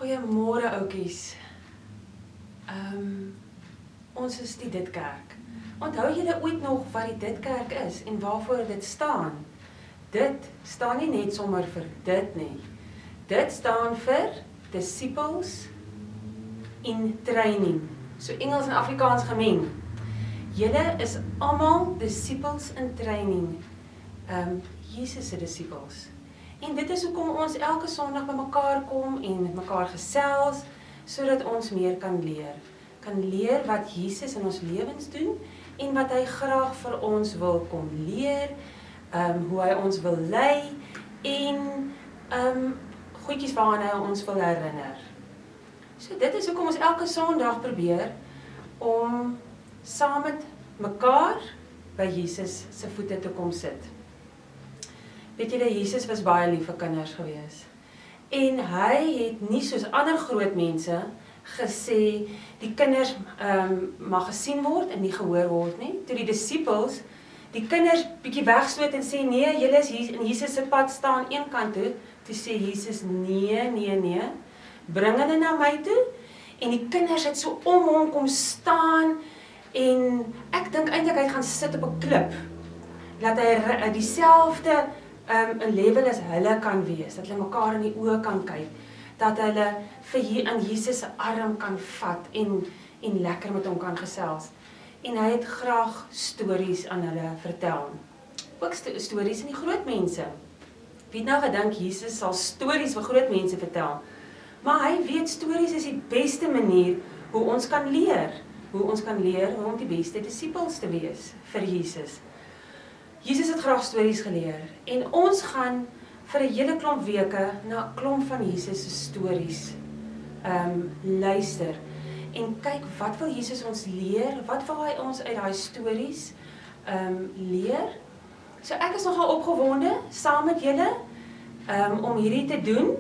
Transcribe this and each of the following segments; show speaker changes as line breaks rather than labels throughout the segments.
Goeiemôre oukies. Ons is die Ditkerk. Onthou julle ooit nog wat die Ditkerk is en waarvoor dit staan? Dit staan nie net sommer vir dit nie. Dit staan vir Disciples in Training. So Engels en Afrikaans gemeng. Julle is almal Disciples in Training. Jesus se disciples. En dit is hoekom ons elke Sondag by mekaar kom en met mekaar gesels, sodat ons meer kan leer. Kan leer wat Jesus in ons lewens doen en wat hy graag vir ons wil kom leer, hoe hy ons wil lei en goedjies waaraan hy ons wil herinner. So dit is hoekom ons elke Sondag probeer om saam met mekaar by Jesus se voete te kom sit. Weet julle, Jesus was baie lief vir kinders gewees. En hy het nie soos ander groot mense gesê, die kinders mag gesien word en nie gehoor word nie. Toe die disciples die kinders bietjie wegstoot en sê, nee, julle is hier in Jesus se pad staan een kant toe, toe sê Jesus, nee, bring hulle na my toe. En die kinders het so om hom kom staan en ek dink eintlik hy gaan sit op 'n klip, dat hy dieselfde 'n level as hulle kan wees, dat hulle mekaar in die oë kan kyk, dat hulle vir in Jesus se arm kan vat en lekker met hom kan gesels. En hy het graag stories aan hulle vertel. Ook stories aan die groot mense. Wie het nou gedink Jesus sal stories vir groot mense vertel? Maar hy weet stories is die beste manier hoe ons kan leer. Hoe om die beste disippels te wees vir Jesus. Jesus het graag stories geleer en ons gaan vir 'n hele klomp weke na 'n klomp van Jesus se stories luister en kyk wat wil Jesus ons leer, wat wil hy ons uit daai stories leer. So ek is nogal opgewonde saam met julle om hierdie te doen.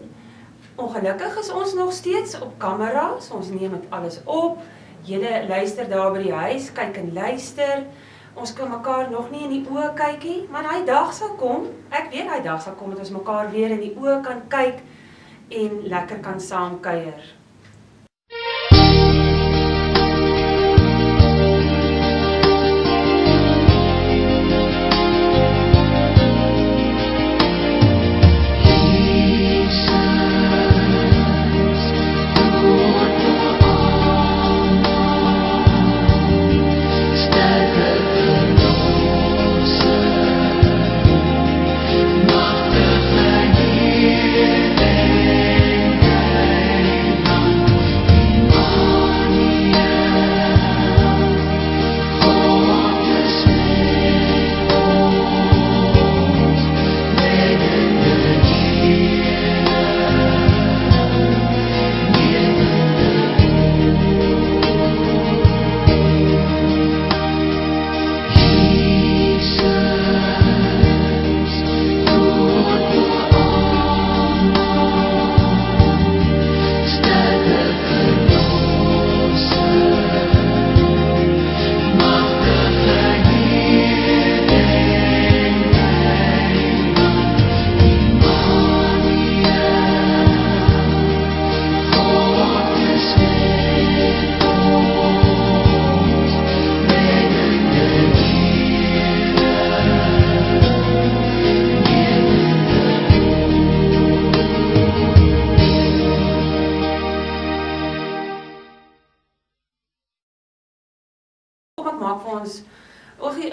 Ongelukkig is ons nog steeds op kamera, so ons neem dit alles op. Julle luister daar by die huis, kyk en luister. Ons kan mekaar nog nie in die oë kyk nie, maar daai dag sal kom. Ek weet daai dag sal kom dat ons mekaar weer in die oë kan kyk en lekker kan saam kuier.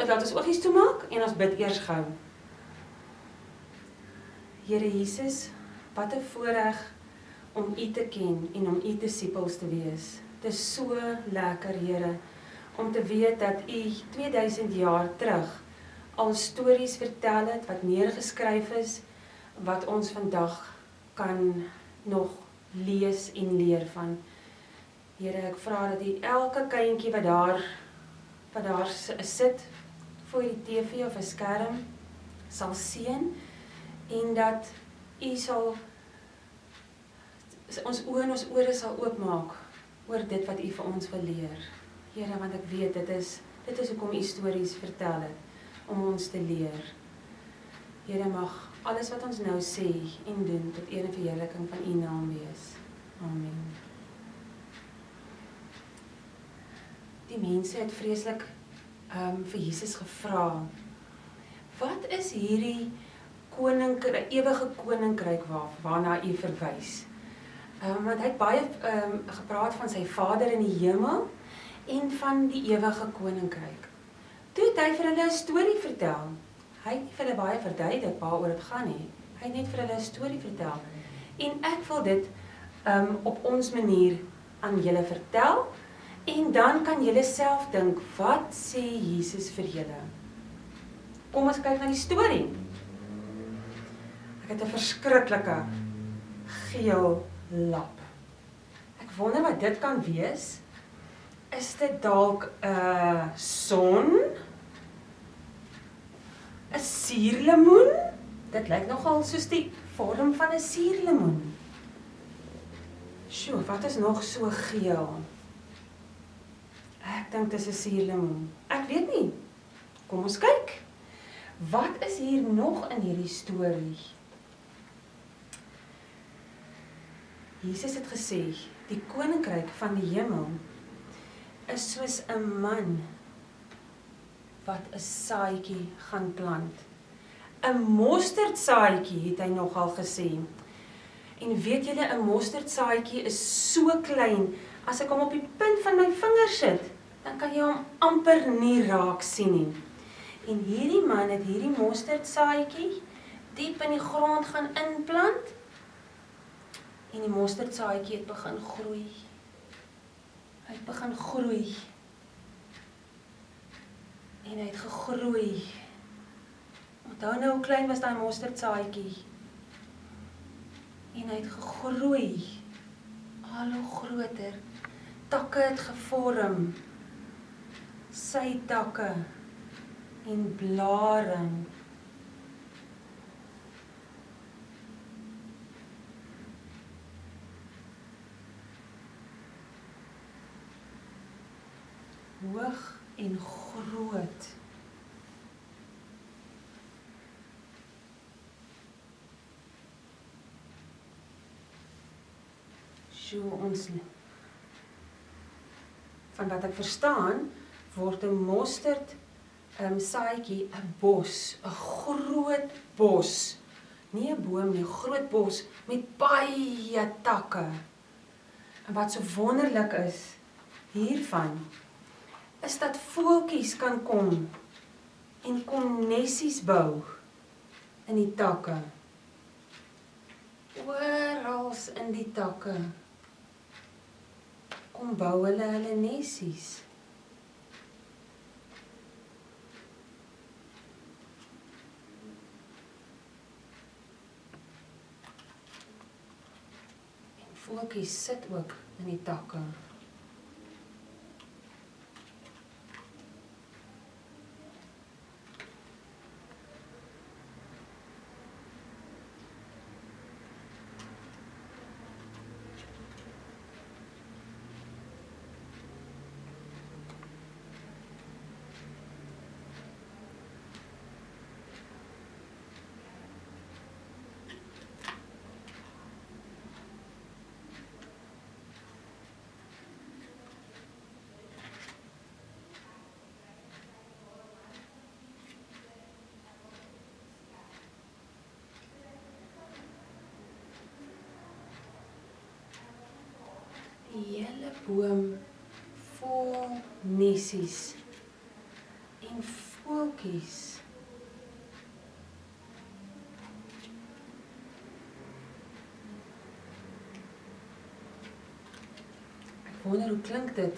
Laat ons oogies toemaak en ons bid eers gou. Here Jesus, wat 'n voorreg om U te ken en om U disippels te wees. Dit is so lekker, Here, om te weet dat U 2000 jaar terug al stories vertel het wat neergeskryf is, wat ons vandag kan nog lees en leer van. Here, ek vra dat U elke kindjie wat daar sit voor die TV of 'n skerm sal seën en dat U sal ons oë en ons ore sal oopmaak oor dit wat U vir ons wil leer. Here, want ek weet dit is hoekom U stories vertel het om ons te leer. Here, mag alles wat ons nou sê en doen tot eer en verheerliking van U naam wees. Amen. Die mense het vreeslik vir Jesus gevra, wat is hierdie ewige koninkryk waarna u verwys? Want hy het baie gepraat van sy Vader in die hemel en van die ewige koninkryk. Toe het hy vir hulle 'n storie vertel. Hy het nie vir hulle baie verduidelik waaroor dit gaan nie. Hy het net vir hulle 'n storie vertel. En ek wil dit op ons manier aan julle vertel, en dan kan julle self dink, wat sê Jesus vir julle? Kom ons kyk na die storie. Ek het 'n verskriklike geel lap. Ek wonder wat dit kan wees. Is dit dalk 'n son? 'n suurlemoen? Dit lyk nogal soos die vorm van 'n suurlemoen. Sjoe, wat is nog so geel? Ek dink dis 'n suurlemoen. Ek weet nie. Kom ons kyk. Wat is hier nog in hierdie storie? Jesus het gesê, die koninkryk van die hemel is soos 'n man wat 'n saadjie gaan plant. 'n mosterdsaadjie het hy nogal gesê. En weet julle, 'n mosterdsaadjie is so klein, as ek hom op die punt van my vinger sit, dan kan jy hom amper nie raak sien nie. En hierdie man het hierdie mosterdsaadjie diep in die grond gaan inplant, en die mosterdsaadjie het begin groei. Hy het begin groei. En hy het gegroei. Onthou nou hoe klein was daai mosterdsaadjie. En hy het gegroei. Al hoe groter. Takke het gevorm. Sy takke en blare. Hoog en groot. So ons, van wat ek verstaan, word 'n mosterd saadjie 'n bos, 'n groot bos. Nie 'n boom nie, 'n groot bos met baie takke. En wat so wonderlik is hiervan, is dat voeltjies kan kom en kom nesies bou in die takke. Orals in die takke kom bou hulle nesies. En voeltjies sit ook in die takke. Die hele boom vol nesies en voeltjies. Ek wonder hoe klink dit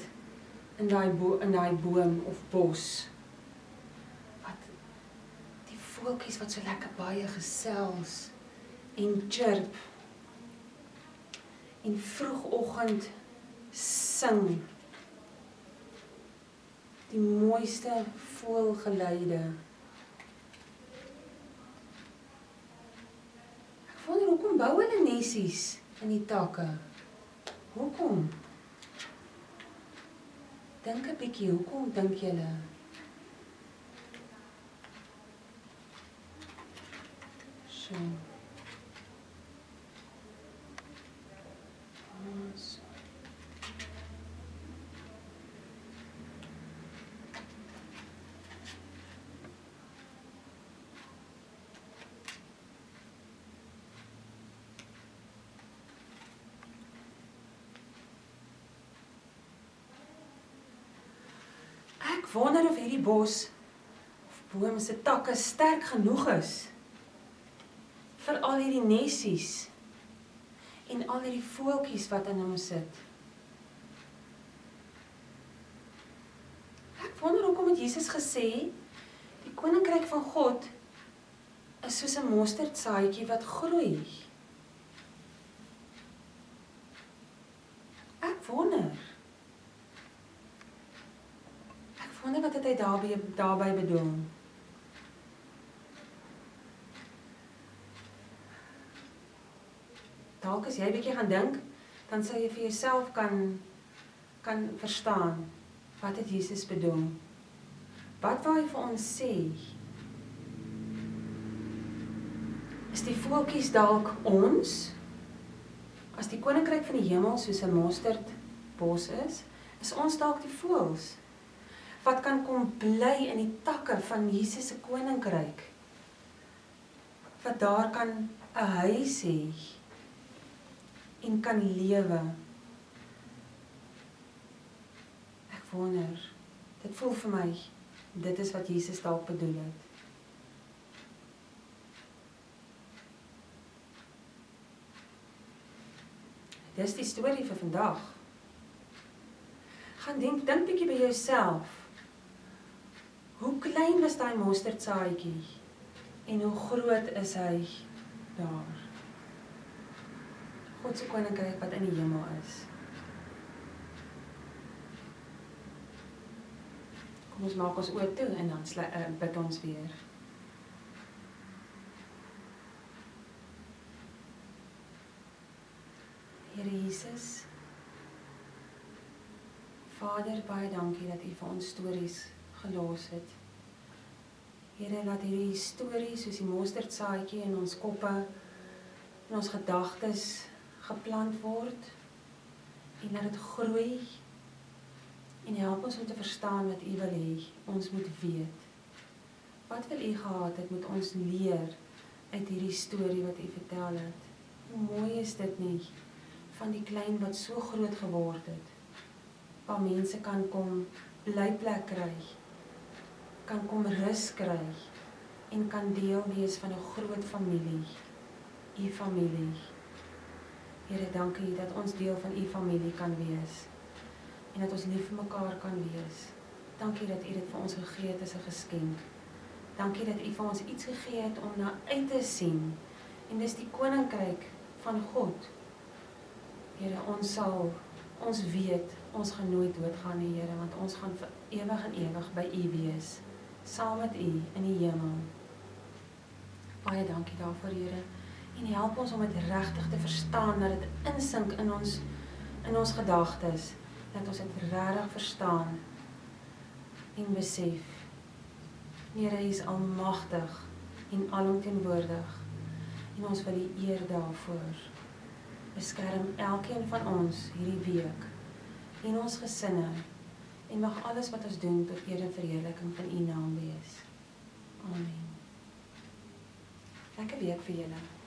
in daai boom of bos. Wat die voeltjies wat so lekker baie gesels en chirp. En vroegoggend sing die mooiste voëlgeluide. Ek wonder hoekom bou hulle nesies in die takke? Hoekom? Dink 'n bietjie, hoekom dink julle? So. Ek wonder of hierdie bos of boom se takke sterk genoeg is vir al hierdie nesies en al hierdie voeltjies wat in hom sit. Ek wonder hoekom het Jesus gesê, die koninkryk van God is soos 'n mosterdsaadjie wat groei. Ek wonder wat het hy daarby bedoel. Dalk as jy bietjie gaan dink, dan sal jy vir jouself kan verstaan, wat het Jesus bedoel? Wat wou hy vir ons sê? Is die voeltjies dalk ons? As die koninkryk van die hemel soos 'n mosterdbos is ons dalk die voëls? Wat kan kom bly in die takke van Jesus se koninkryk? Wat daar kan 'n huis hê en kan lewe. Ek wonder, dit voel vir my, dit is wat Jesus dalk bedoel het. Dis die storie vir vandag. Gaan dink bietjie by jouself. Hoe klein was daai mosterdsaadjie en hoe groot is hy daar? God se koninkryk wat in die hemel is. Kom ons maak ons oë toe en dan bid ons weer. Here Jesus, Vader, baie dankie dat U vir ons stories gelos het. Here, laat hierdie storie soos die mosterdsaadjie in ons koppe, in ons gedagtes geplant word en laat dit groei en help ons om te verstaan wat U wil hê ons moet weet. Wat wil U gehad het moet ons leer uit hierdie storie wat U vertel het? Hoe mooi is dit nie van die klein wat so groot geword het, waar mense kan kom blyplek kry, kan kom rus kry en kan deel wees van 'n groot familie, U familie. Here, dankie dat ons deel van U familie kan wees en dat ons lief vir mekaar kan wees. Dankie dat U dit vir ons gegee het as 'n geskenk. Dankie dat U vir ons iets gegee het om na uit te sien en dis die koninkryk van God. Here, ons weet, ons gaan nooit doodgaan nie, Here, want ons gaan vir ewig en ewig by U wees, saam met U in die hemel. Baie dankie daarvoor, Here, en help ons om dit regtig te verstaan, dat dit insink in ons gedagtes, dat ons dit regtig verstaan en besef. Here, U is almagtig en alomteenwoordig, en ons wil U eer daarvoor. Beskerm elkeen van ons hierdie week en ons gesinne en mag alles wat ons doen tot eer en verheerliking van U naam wees. Amen. Lekker week vir julle.